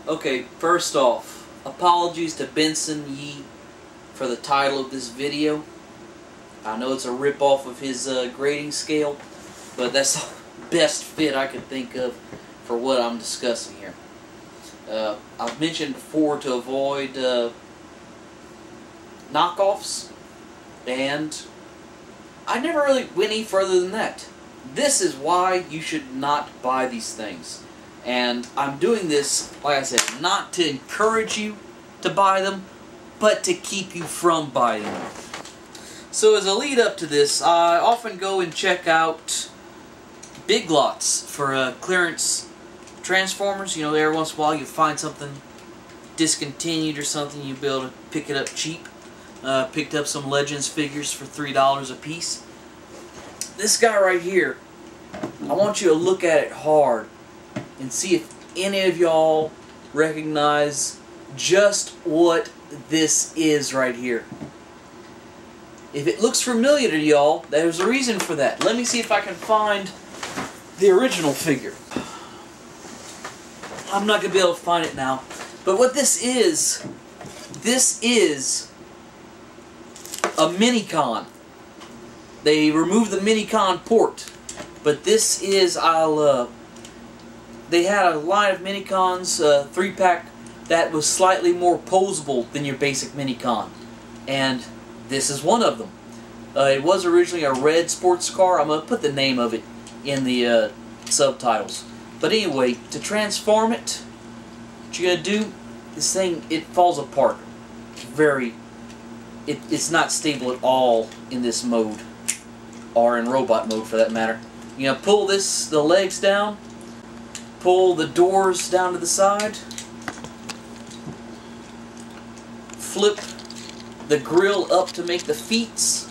Okay, first off, apologies to Ben Yee for the title of this video. I know it's a rip-off of his grading scale, but that's the best fit I could think of for what I'm discussing here. I've mentioned before to avoid knockoffs, and I never really went any further than that. This is why you should not buy these things. And I'm doing this, like I said, not to encourage you to buy them, but to keep you from buying them. So as a lead up to this, I often go and check out Big Lots for clearance Transformers. You know, every once in a while you find something discontinued or something, you'll be able to pick it up cheap. Picked up some Legends figures for $3 a piece. This guy right here, I want you to look at it hard and see if any of y'all recognize just what this is right here. If it looks familiar to y'all, there's a reason for that. Let me see if I can find the original figure. I'm not going to be able to find it now. But what this is a Minicon. They removed the Minicon port. But this is, they had a line of Minicons, 3-pack, that was slightly more posable than your basic Minicon. And this is one of them. It was originally a red sports car. I'm going to put the name of it in the subtitles. But anyway, to transform it, what you're going to do, this thing, it falls apart. It's not stable at all in this mode, or in robot mode for that matter. You're going to pull the legs down, pull the doors down to the side, flip the grill up to make the feet.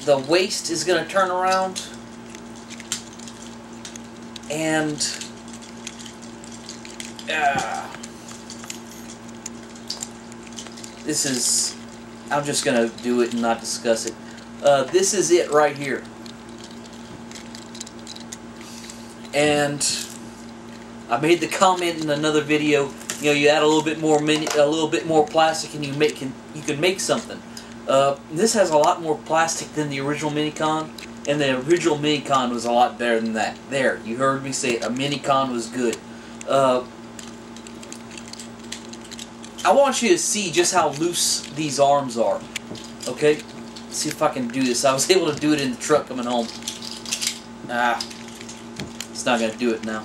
The waist is going to turn around, and this is, I'm just going to do it and not discuss it. This is it right here. And I made the comment in another video, you know, you add a little bit more plastic and you can make something. This has a lot more plastic than the original Minicon, and the original Minicon was a lot better than that. There, you heard me say it, a Minicon was good. I want you to see just how loose these arms are. Okay? Let's see if I can do this. I was able to do it in the truck coming home. It's not going to do it now.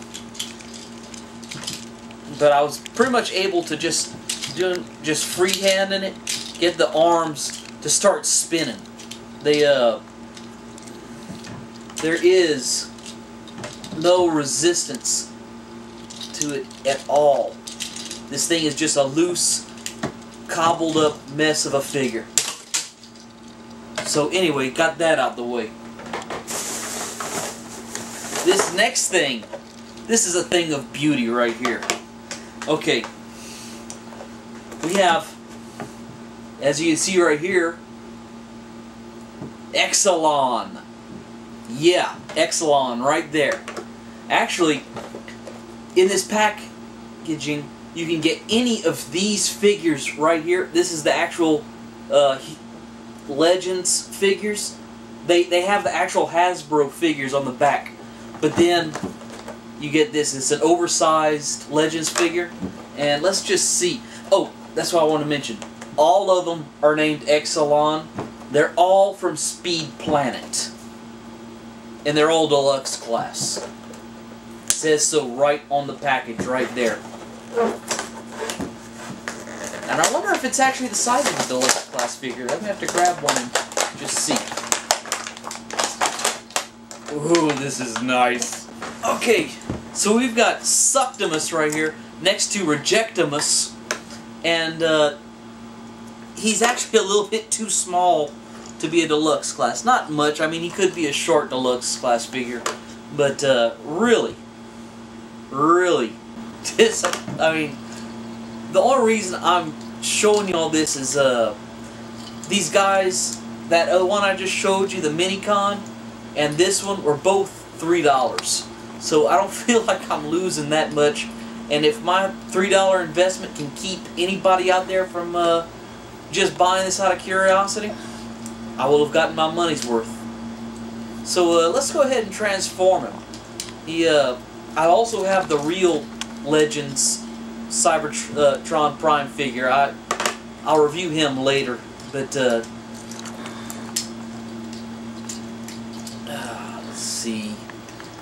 But I was pretty much able to just freehanding it, get the arms to start spinning. There is no resistance to it at all. This thing is just a loose, cobbled up mess of a figure. So anyway, got that out the way. This next thing, this is a thing of beauty right here. Okay, we have, as you can see right here, Exelon. Yeah, Exelon right there. Actually, in this packaging, you can get any of these figures right here. This is the actual Legends figures. They have the actual Hasbro figures on the back. But then you get this. It's an oversized Legends figure. And let's just see. Oh, that's what I want to mention. All of them are named Exelon. They're all from Speed Planet. And they're all deluxe class. It says so right on the package, right there. And I wonder if it's actually the size of the deluxe class figure. I'm going to have to grab one and just see. Ooh, this is nice. Okay, so we've got Suctimus right here next to Rejectimus. And he's actually a little bit too small to be a deluxe class. Not much. I mean, he could be a short deluxe class figure. But really, this, I mean, the only reason I'm showing you all this is these guys, that one I just showed you, the Minicon, and this one were both $3. So I don't feel like I'm losing that much. And if my $3 investment can keep anybody out there from just buying this out of curiosity, I will have gotten my money's worth. So let's go ahead and transform him. I also have the real Legends Cybertron Prime figure. I'll review him later, but let's see.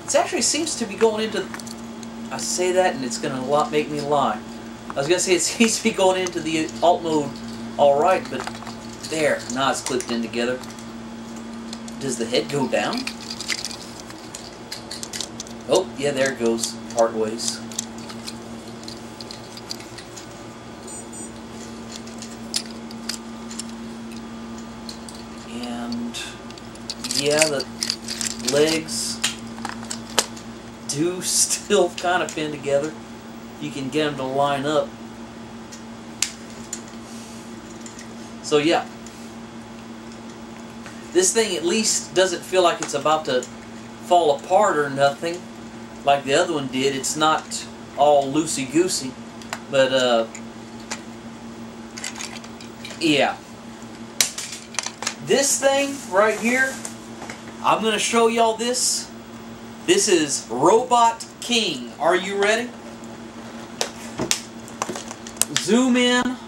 It actually seems to be going into. I say that and it's going to make me lie. I was going to say it seems to be going into the alt mode alright, but there, now it's clipped in together. Does the head go down? Oh, yeah, there it goes. Part ways. And yeah, the legs do still kind of pin together. You can get them to line up. So yeah, this thing at least doesn't feel like it's about to fall apart or nothing like the other one did. It's not all loosey-goosey, but yeah. This thing right here, I'm going to show y'all this. This is Robot King. Are you ready? Zoom in.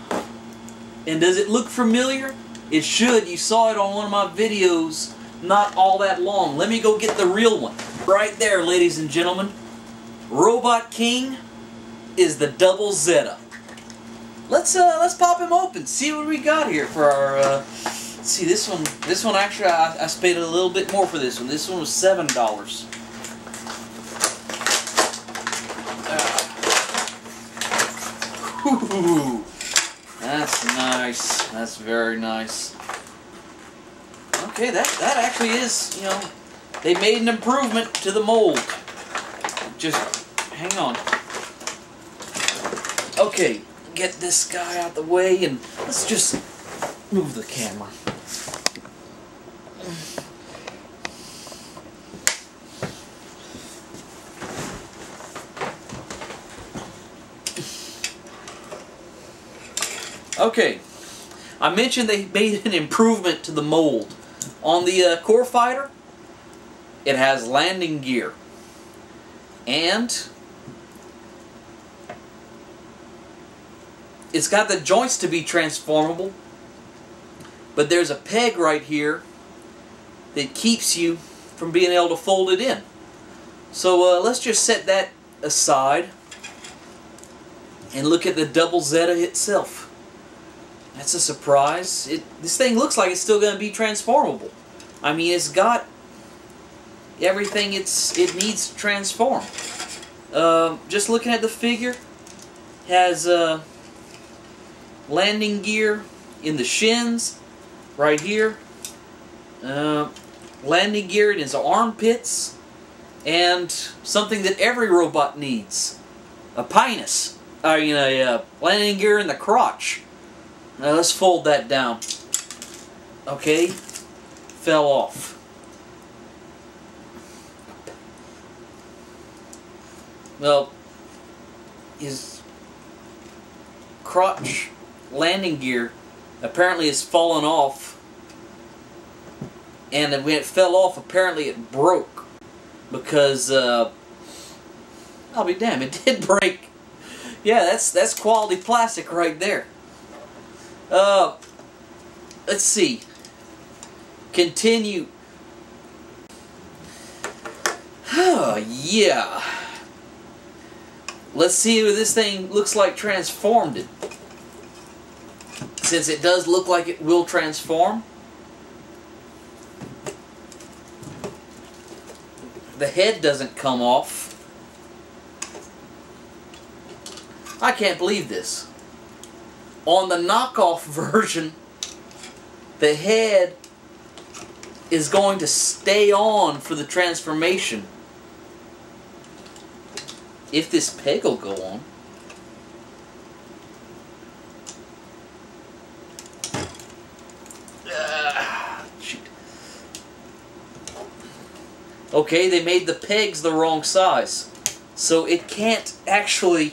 And does it look familiar? It should. You saw it on one of my videos not all that long. Let me go get the real one. Right there, ladies and gentlemen. Robot King is the double Zeta. Let's pop him open. See what we got here for our let's see, this one actually I paid a little bit more for this one. This one was $7. Ooh, that's nice. That's very nice. Okay, that actually is, you know, they made an improvement to the mold. Just hang on. Okay, get this guy out the way and let's just move the camera. Okay, I mentioned they made an improvement to the mold. On the Core Fighter, it has landing gear. And it's got the joints to be transformable, but there's a peg right here that keeps you from being able to fold it in. So let's just set that aside and look at the double Zeta itself. That's a surprise. This thing looks like it's still going to be transformable. I mean, it's got everything it needs to transform. Just looking at the figure, has landing gear in the shins, right here. Landing gear in his armpits, and something that every robot needs: a penis. Landing gear in the crotch. Now let's fold that down. Okay, fell off. Well, his crotch landing gear apparently has fallen off, and when it fell off, apparently it broke because I'll be damned, it did break. Yeah, that's quality plastic right there. Let's see. Continue. Oh, yeah. Let's see what this thing looks like transformed it. Since it does look like it will transform. The head doesn't come off. I can't believe this. On the knockoff version, the head is going to stay on for the transformation. If this peg will go on. Shoot. Okay, they made the pegs the wrong size. So it can't actually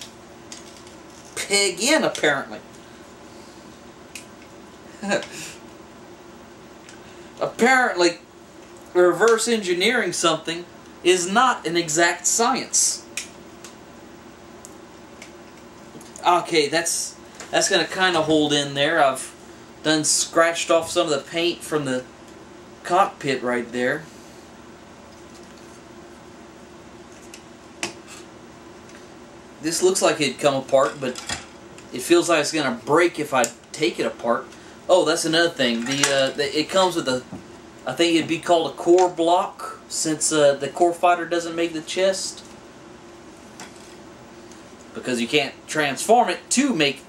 peg in, apparently. Apparently, reverse engineering something is not an exact science. Okay, that's going to kind of hold in there. I've done scratched off some of the paint from the cockpit right there. This looks like it'd come apart, but it feels like it's going to break if I take it apart. Oh, that's another thing. It comes with a, I think it'd be called a core block, since the core fighter doesn't make the chest. Because you can't transform it to make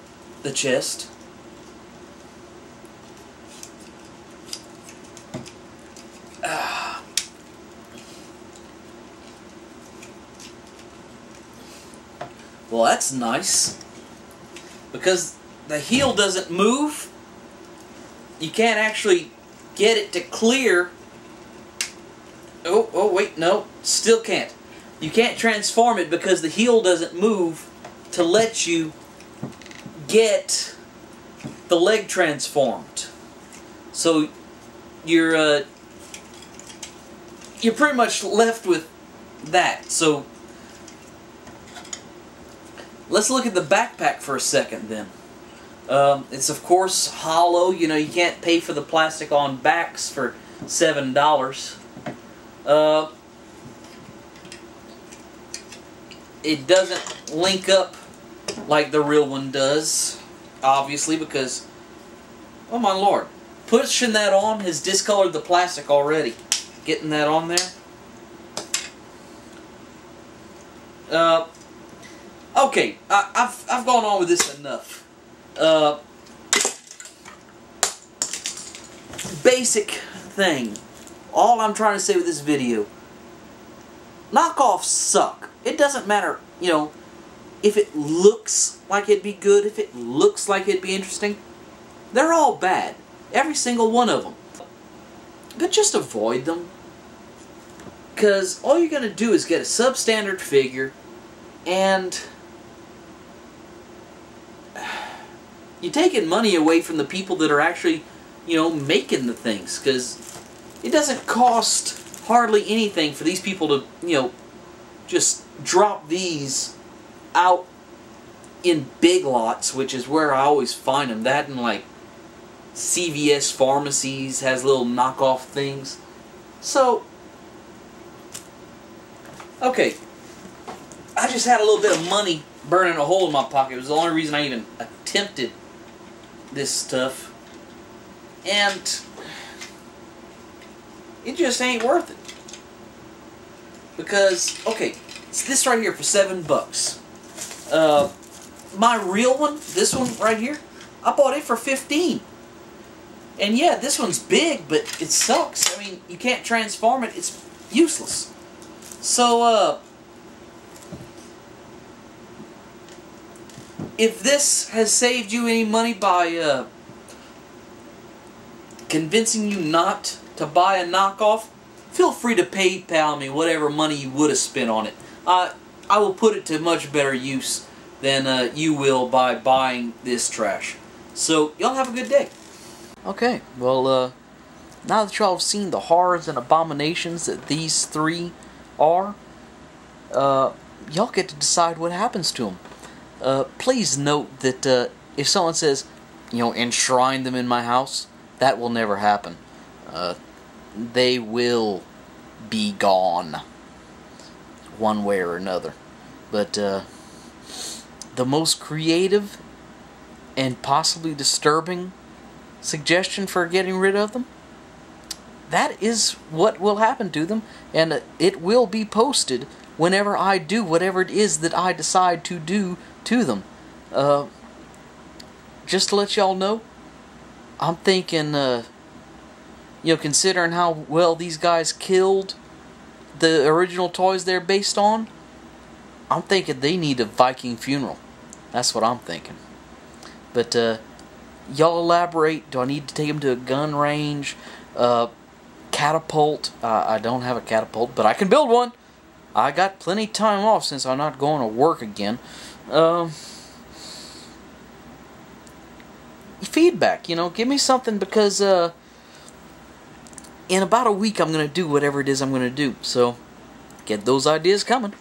the chest. Well, that's nice. Because the heel doesn't move, you can't actually get it to clear. Oh, wait, no, still can't. You can't transform it because the heel doesn't move to let you get the leg transformed. So you're pretty much left with that. So let's look at the backpack for a second then. It's of course hollow. You know, you can't pay for the plastic on backs for $7. It doesn't link up like the real one does, obviously, because, oh my lord, pushing that on has discolored the plastic already. Getting that on there. Okay, I've gone on with this enough. Basic thing. All I'm trying to say with this video, knockoffs suck. It doesn't matter, you know, if it looks like it'd be good, if it looks like it'd be interesting. They're all bad. Every single one of them. But just avoid them. Because all you're going to do is get a substandard figure, and you're taking money away from the people that are actually, you know, making the things. Because it doesn't cost hardly anything for these people to, you know, just drop these out in Big Lots, which is where I always find them. That and like CVS pharmacies has little knockoff things. So, okay, I just had a little bit of money burning a hole in my pocket. It was the only reason I even attempted this stuff. And it just ain't worth it. Because, okay, it's this right here for $7. My real one, this one right here, I bought it for $15. And yeah, this one's big, but it sucks. I mean, you can't transform it. It's useless. So, if this has saved you any money by convincing you not to buy a knockoff, feel free to PayPal me whatever money you would have spent on it. I will put it to much better use than you will by buying this trash. So, y'all have a good day. Okay, well, now that y'all have seen the horrors and abominations that these three are, y'all get to decide what happens to them. Please note that if someone says, you know, enshrine them in my house, that will never happen. They will be gone, one way or another. But the most creative and possibly disturbing suggestion for getting rid of them, that is what will happen to them, and it will be posted whenever I do whatever it is that I decide to do to them. Just to let y'all know, I'm thinking, you know, considering how well these guys killed the original toys they're based on, I'm thinking they need a Viking funeral. That's what I'm thinking. But, y'all elaborate. Do I need to take them to a gun range? catapult. I don't have a catapult, but I can build one. I got plenty of time off since I'm not going to work again. Feedback, give me something, because in about a week I'm going to do whatever it is I'm going to do. So, get those ideas coming.